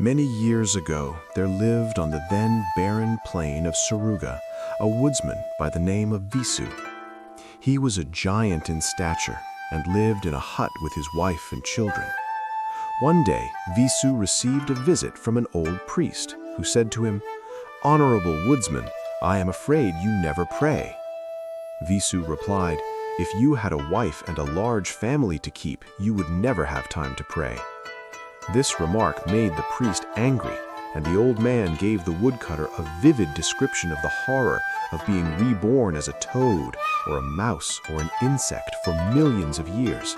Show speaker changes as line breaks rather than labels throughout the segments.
Many years ago, there lived on the then barren plain of Suruga a woodsman by the name of Visu. He was a giant in stature and lived in a hut with his wife and children. One day, Visu received a visit from an old priest who said to him, "Honorable woodsman, I am afraid you never pray." Visu replied, "If you had a wife and a large family to keep, you would never have time to pray." This remark made the priest angry, and the old man gave the woodcutter a vivid description of the horror of being reborn as a toad or a mouse or an insect for millions of years.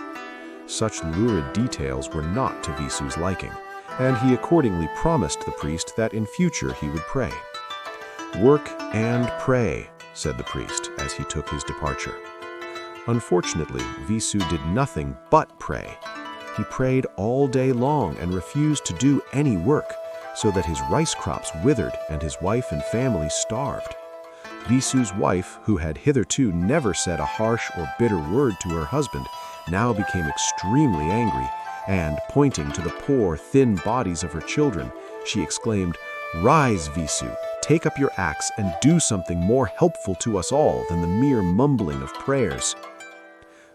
Such lurid details were not to Visu's liking, and he accordingly promised the priest that in future he would pray. "Work and pray," said the priest as he took his departure. Unfortunately, Visu did nothing but pray. He prayed all day long and refused to do any work, so that his rice crops withered and his wife and family starved. Visu's wife, who had hitherto never said a harsh or bitter word to her husband, now became extremely angry, and, pointing to the poor, thin bodies of her children, she exclaimed, "Rise, Visu, take up your axe and do something more helpful to us all than the mere mumbling of prayers."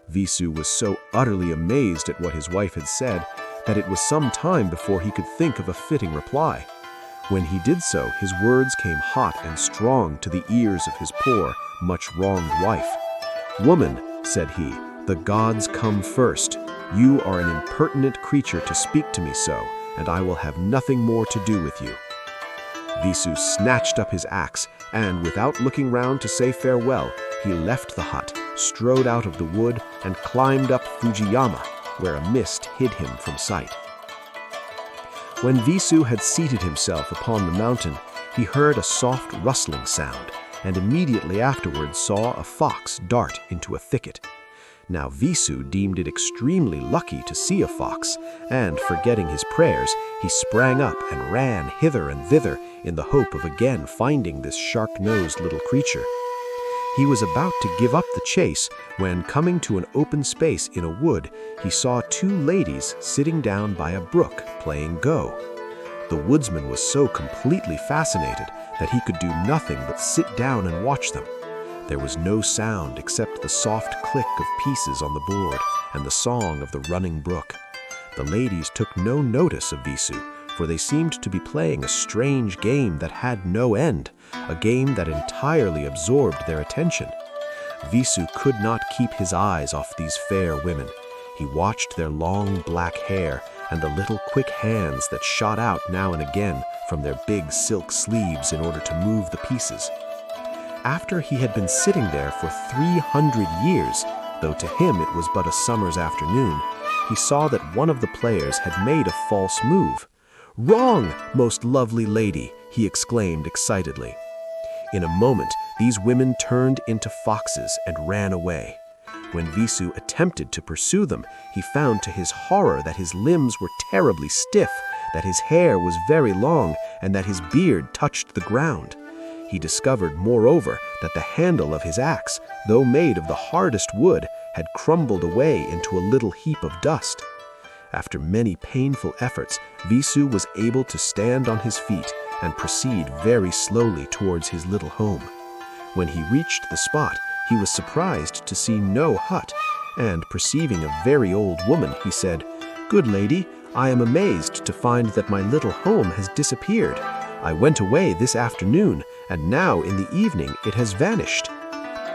Visu was so utterly amazed at what his wife had said that it was some time before he could think of a fitting reply. When he did so, his words came hot and strong to the ears of his poor, much wronged wife. "Woman," said he, "the gods come first. You are an impertinent creature to speak to me so, and I will have nothing more to do with you." Visu snatched up his axe, and without looking round to say farewell, he left the hut, strode out of the wood, and climbed up Fujiyama, where a mist hid him from sight. When Visu had seated himself upon the mountain, he heard a soft rustling sound, and immediately afterwards saw a fox dart into a thicket. Now Visu deemed it extremely lucky to see a fox, and forgetting his prayers, he sprang up and ran hither and thither in the hope of again finding this shark-nosed little creature. He was about to give up the chase when, coming to an open space in a wood, he saw two ladies sitting down by a brook playing Go. The woodsman was so completely fascinated that he could do nothing but sit down and watch them. There was no sound except the soft click of pieces on the board and the song of the running brook. The ladies took no notice of Visu, for they seemed to be playing a strange game that had no end, a game that entirely absorbed their attention. Visu could not keep his eyes off these fair women. He watched their long black hair and the little quick hands that shot out now and again from their big silk sleeves in order to move the pieces. After he had been sitting there for 300 years, though to him it was but a summer's afternoon, he saw that one of the players had made a false move. "Wrong, most lovely lady!" he exclaimed excitedly. In a moment, these women turned into foxes and ran away. When Visu attempted to pursue them, he found to his horror that his limbs were terribly stiff, that his hair was very long, and that his beard touched the ground. He discovered, moreover, that the handle of his axe, though made of the hardest wood, had crumbled away into a little heap of dust. After many painful efforts, Visu was able to stand on his feet and proceed very slowly towards his little home. When he reached the spot, he was surprised to see no hut, and perceiving a very old woman, he said, "Good lady, I am amazed to find that my little home has disappeared. I went away this afternoon, and now in the evening it has vanished."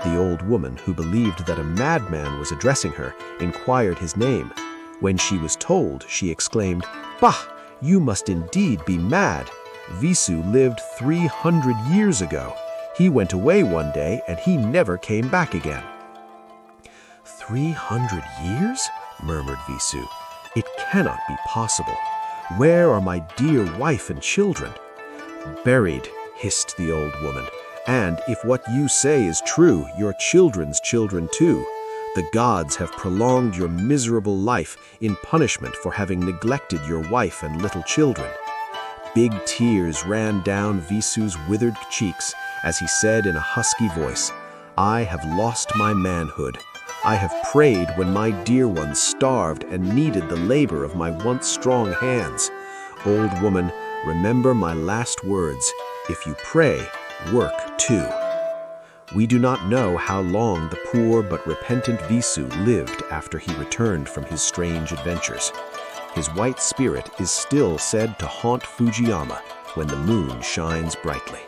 The old woman, who believed that a madman was addressing her, inquired his name. When she was told, she exclaimed, "Bah! You must indeed be mad. Visu lived 300 years ago. He went away one day, and he never came back again." 300 years? Murmured Visu. "It cannot be possible. Where are my dear wife and children?" "Buried," hissed the old woman. "And if what you say is true, your children's children too. The gods have prolonged your miserable life in punishment for having neglected your wife and little children." Big tears ran down Visu's withered cheeks as he said in a husky voice, "I have lost my manhood. I have prayed when my dear ones starved and needed the labor of my once strong hands. Old woman, remember my last words. If you pray, work too. We do not know how long the poor but repentant Visu lived after he returned from his strange adventures. His white spirit is still said to haunt Fujiyama when the moon shines brightly.